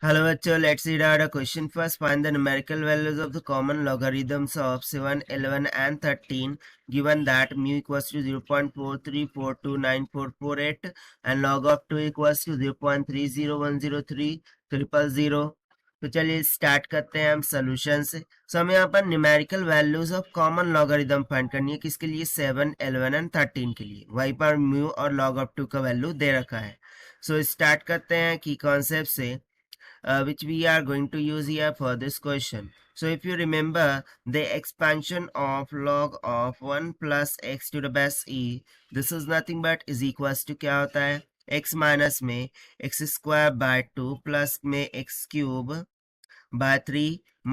Hello bachcho, let's read out a question first. Find the numerical values of the common logarithms of 7, 11 and 13 given that mu equals to 0.43429448 and log of 2 equals to 0.30103 तो चलिए start करते हैं हम solution से। सो हमें यहाँ पर numerical values of common logarithm find करनी है। किसके लिए? 7, 11 एंड 13 के लिए। वहीं पर म्यू और लॉग ऑफ 2 का वैल्यू दे रखा है। सो स्टार्ट करते हैं की कॉन्सेप्ट से which we are going to use here for this question. So if you remember the expansion of log of 1 plus x to the base e, this is nothing but is equals to क्या होता है? x minus में x square by 2 plus में x cube by 3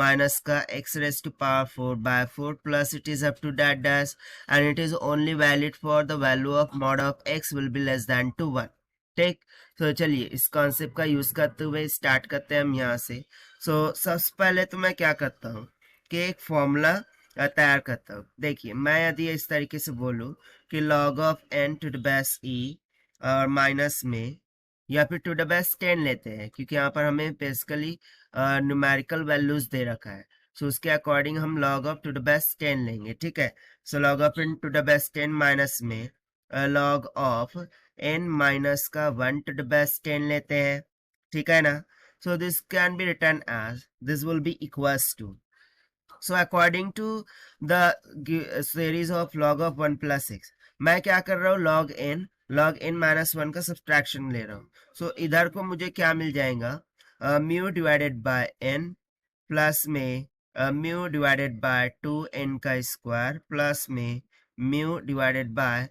minus का x raised to power 4 by 4 plus it is up to that dash and it is only valid for the value of mod of x will be less than to 1. ठीक। तो चलिए इस concept का use करते हुए start करते हैं हम यहाँ से। सबसे पहले तो मैं क्या करता हूँ कि एक फॉर्मूला तैयार करता हूँ। देखिए मैं यदि इस तरीके से बोलूँ कि log of n to the base e और माइनस में या फिर टू द बेस 10 लेते हैं क्योंकि यहाँ पर हमें बेसिकली न्यूमेरिकल वैल्यूज दे रखा है। सो उसके अकॉर्डिंग हम log of to the base 10 लेंगे। ठीक है। So log of n to the base 10 minus में log ऑफ n माइनस का 1 to the base 10 लेते हैं। ठीक है ना। So this can be written as this will be equals to, so according to the series of log of 1 plus x मैं क्या कर रहा हूँ log n माइनस 1 का सब्सट्रैक्शन ले रहा हूँ। सो इधर को मुझे क्या मिल जाएगा? Mu divided by n plus में म्यू डिवाइडेड बाय 2n का स्क्वायर प्लस में mu divided by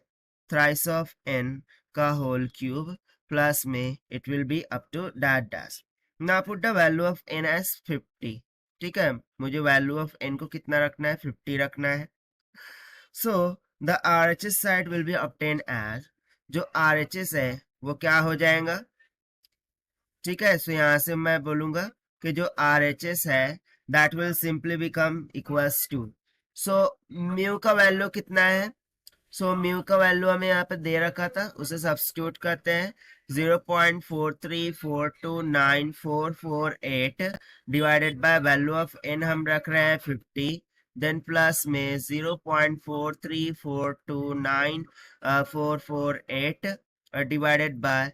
thrice of n का होल क्यूब प्लस में it will be up to that dash. Now put the value of n as 50। ठीक है। मुझे value of n को कितना रखना है? 50 रखना है। So the RHS side will be obtain as, जो RHS है वो क्या हो जाएगा? ठीक है। सो यहां से मैं बोलूंगा कि जो RHS है that will simply become equals to, so mu का वैल्यू कितना है? सो म्यू का वैल्यू हमें यहाँ पे दे रखा था, उसे सब्स्टिट्यूट करते हैं। 0.43429448 divided by value of n हम रख रहे हैं 50, देन प्लस में 0.43429448 डिवाइडेड बाय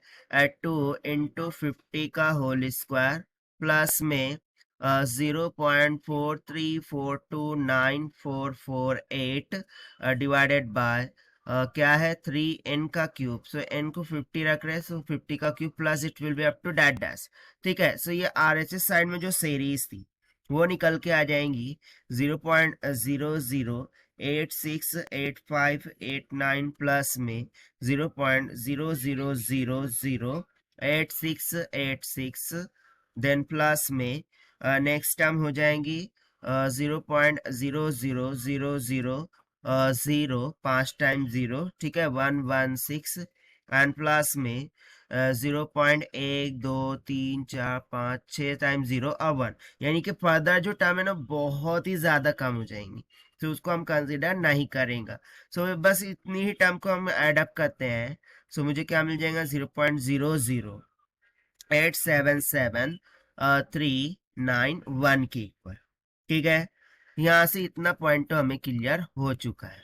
2 इंटू 50 का होल स्क्वायर प्लस में 0.43429448 डिवाइडेड बाय क्या है 3n का क्यूब। सो n को 50 रख रहे हैं, सो 50 का cube plus it will be up to that dash. ठीक है। सो ये RHS साइड में जो सीरीज थी वो निकल के आ जाएंगी 0.00868589 प्लस में 0.00008686 देन प्लस में नेक्स्ट टर्म हो जाएंगी 0.00000 5 टाइम 0। ठीक है। 116 एंड प्लस में 0.123456 टाइम 0 और 1, यानी कि फर्दर जो टर्म है ना बहुत ही ज्यादा कम हो जाएंगी, तो उसको हम कंसिडर नहीं करेंगे। सो बस इतनी ही टर्म को हम ऐड अप करते हैं। सो मुझे क्या मिल जाएगा? 0.0087739 के इक्वल। ठीक है। यहाँ से इतना पॉइंट तो हमें क्लियर हो चुका है।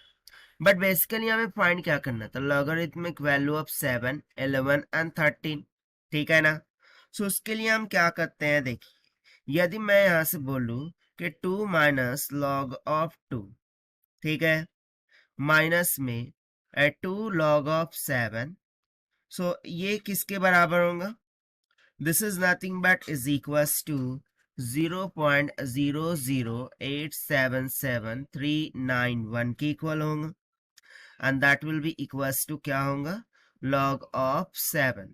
बट बेसिकली हमें फाइंड क्या करना था? Logarithmic value of 7, 11 and 13। ठीक है ना। सो उसके लिए हम क्या करते हैं, देखिए यदि मैं यहाँ से बोलूं कि 2 माइनस लॉग ऑफ 2, ठीक है, माइनस में 2 लॉग ऑफ 7, सो ये किसके बराबर होगा? This is nothing but is equals to 0.0087739 के इक्वल होगा and that will be equals to क्या होगा? log of 7।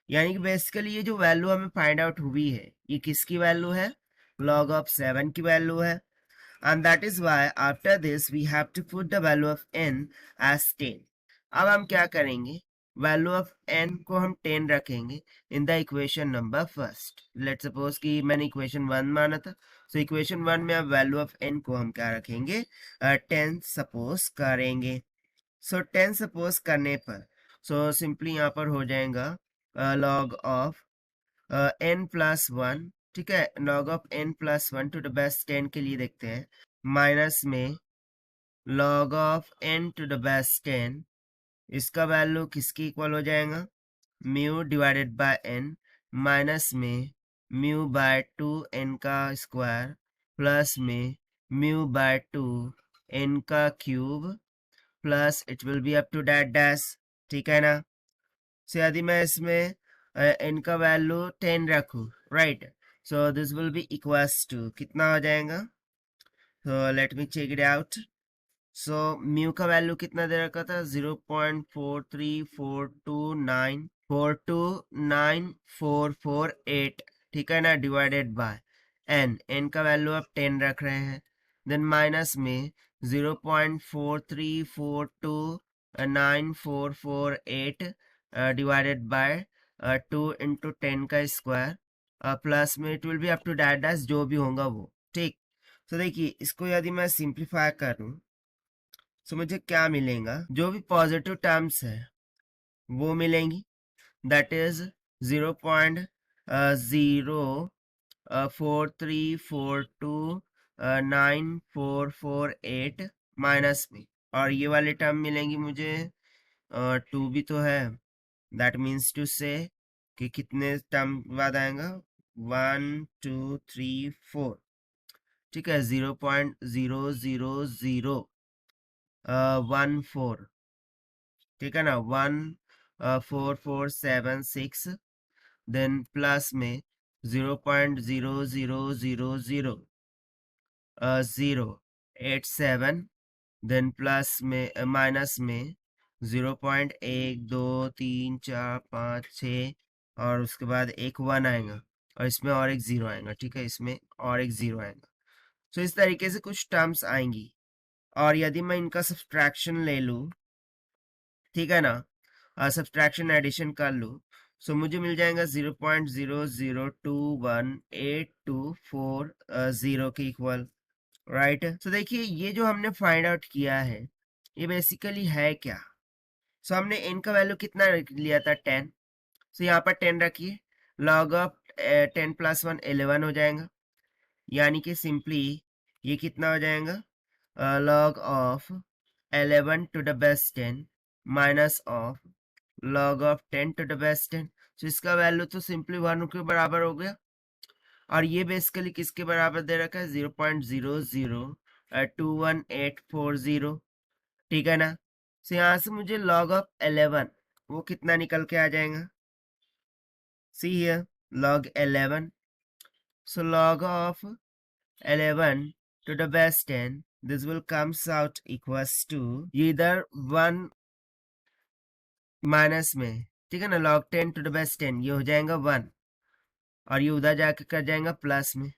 यानी कि बेसिकली ये जो वैल्यू हमें फाइंड आउट हुई है ये किसकी वैल्यू है? log ऑफ 7 की वैल्यू है। And that is why after this we have to put the value of n as 10। अब हम क्या करेंगे? वैल्यू ऑफ n को हम 10 रखेंगे in the equation number first. Let's suppose कि मैंने इक्वेशन 1 माना था, सो इक्वेशन 1 में अब वैल्यू ऑफ n को हम क्या रखेंगे? 10 सपोज करेंगे। सो 10 सपोज करने पर सिंपली यहाँ पर हो जाएगा log ऑफ n प्लस 1 ठीक है। log of n plus 1 to the best 10 के लिए देखते हैं, माइनस में log of n to the best 10, इसका वैल्यू किसके इक्वल हो जाएगा, mu divided by n, minus में म्यू बाय 2 n का स्क्वायर, प्लस में म्यू बाय 2 n का cube, plus it will be up to that dash. ठीक है ना। सो यदि मैं इसमें n का वैल्यू 10 रखूं, right, so this will be equals to कितना हो जाएगा, तो let me check it out. So mu का वैल्यू कितना दे रखा था, 0.43429 ठीक है ना, डिवाइडेड बाय n का वैल्यू आप 10 रख रहे हैं, देन माइनस में 0.43429448 डिवाइडेड बाय 2 इंटू 10 का स्क्वायर, प्लस में it will be up to that dash जो भी होगा वो। ठीक, तो देखिए इसको यदि मैं सिंप्लीफाई करूं तो मुझे क्या मिलेगा, जो भी पॉजिटिव टर्म्स है वो मिलेंगी, दैट इज 0.043429448 माइनस में, और ये वाले टर्म मिलेंगी मुझे 2 भी तो है, दैट मीन्स टू से कि कितने टर्म बाद आएगा, 1 2 3 4, ठीक है, 0.00014, ठीक है ना, 14476, देन प्लस में 0.0000087, देन प्लस में माइनस में 0.1 2 3 4 5 6, और उसके बाद एक 1 आएगा, और इसमें और एक 0 आएगा, ठीक है, इसमें और एक 0 आएगा। तो इस तरीके से कुछ टर्म्स आएंगी, और यदि मैं इनका सब्सट्रैक्शन ले लूं, ठीक है ना, सब्सट्रैक्शन एडिशन कर लूं, सो मुझे मिल जाएगा 0.0021824 के इक्वल, राइट। सो देखिए ये जो हमने फाइंड आउट किया है ये बेसिकली है क्या, सो हमने n का वैल्यू कितना लिया था, 10, सो यहाँ पर 10 रखिए, लॉग ऑफ 10 प्लस 1 11 हो जाएगा, यानी कि सिंपली ये कितना हो जाएगा, log of 11 to the base 10 minus of log of 10 to the base 10, तो इसका वैल्यू तो सिंपली 1 के बराबर हो गया, और ये बेसिकली किसके बराबर दे रखा है, 0.002180, ठीक है ना। तो यहाँ से मुझे log of 11 वो कितना निकल के आ जाएगा, see here log 11, so log of 11 to the base 10, this will comes out equals to, ये इधर 1 माइनस में, ठीक है ना, log 10 to the base 10 ये हो जाएगा 1, और ये उधर जाके कर जाएगा प्लस में,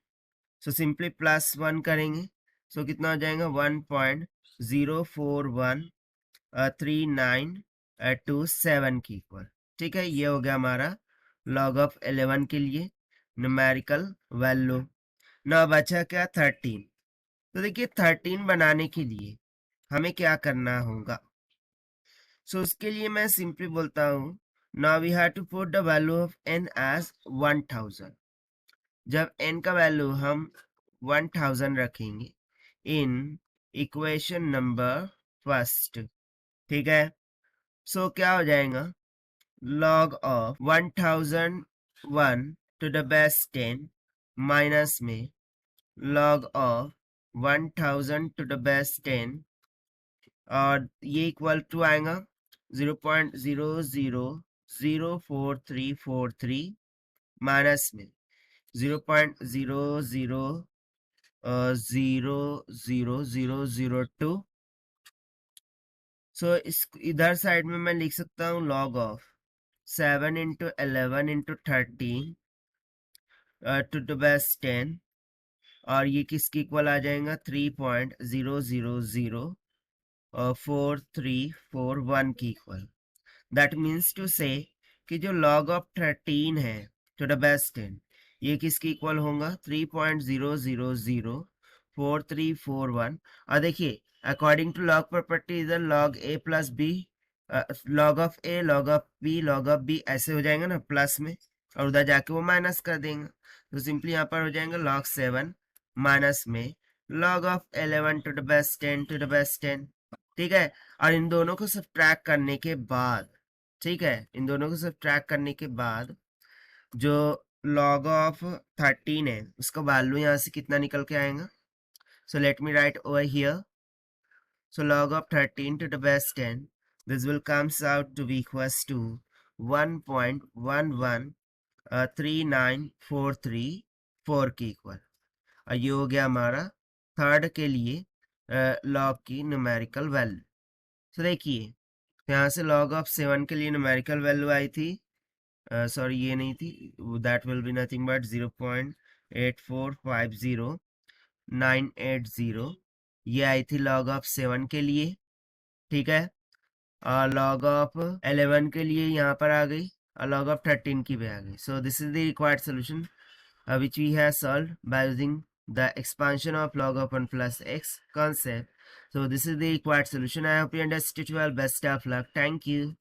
सो सिंपली प्लस 1 करेंगे, सो कितना हो जाएगा 1.0413927 की इक्वल, ठीक है, ये हो गया हमारा log ऑफ 11 के लिए न्यूमेरिकल वैल्यू। ना बचा क्या, 13, तो देखिए 13 बनाने के लिए हमें क्या करना होगा, सो उसके लिए मैं सिंपली बोलता हूँ, now we have to put the value of n as 1000, जब n का वैल्यू हम 1000 रखेंगे इन इक्वेशन नंबर फर्स्ट, ठीक है, सो क्या हो जाएगा, log of 1001 to the base 10 minus में log of 1000 to the base 10, और ये इक्वल टू आएगा 0.00044343 माइनस में 0.000002, सो इस इधर साइड में मैं लिख सकता हूँ log of 7 into 11 into 13 to the base 10, और ये किसकी इक्वल आ जाएगा, 3.0004341 की इक्वल, दैट मीन्स टू से कि जो log ऑफ 13 है टू द बेस 10 ये किसकी इक्वल होगा, 3.0004341, और देखिए अकॉर्डिंग टू लॉग प्रॉपर्टी इधर log a plus b, log of a log of b log of b ऐसे हो जाएगा ना प्लस में, और उधर जाके वो माइनस कर देंगे, तो सिंपली यहाँ पर हो जाएंगे log 7 माइनस में log of 11 to the base 10 to the base 10, ठीक है। और इन दोनों को सब्ट्रैक्ट करने के बाद, ठीक है, इन दोनों को सब्ट्रैक्ट करने के बाद जो log ऑफ 13 है उसका वैल्यू यहाँ से कितना निकल के आएगा। So let me right over here, so log of 13 to the base 10, this will comes out to be equals to 1.113943 के इक्वल। और ये हो गया हमारा थर्ड के लिए लॉग की न्यूमेरिकल वैल्यू। तो देखिए यहाँ से log ऑफ 7 के लिए न्यूमेरिकल वैल्यू आई थी, सॉरी ये नहीं थी, that will be nothing but 0.8450980, ये आई थी log ऑफ 7 के लिए, ठीक है। और log ऑफ 11 के लिए यहाँ पर आ गई और log ऑफ 13 की भी आ गई। So this is the required solution which we have solved by using the expansion of log of 1 plus x concept. So this is the required solution. I hope you understood well. Best of luck. Thank you.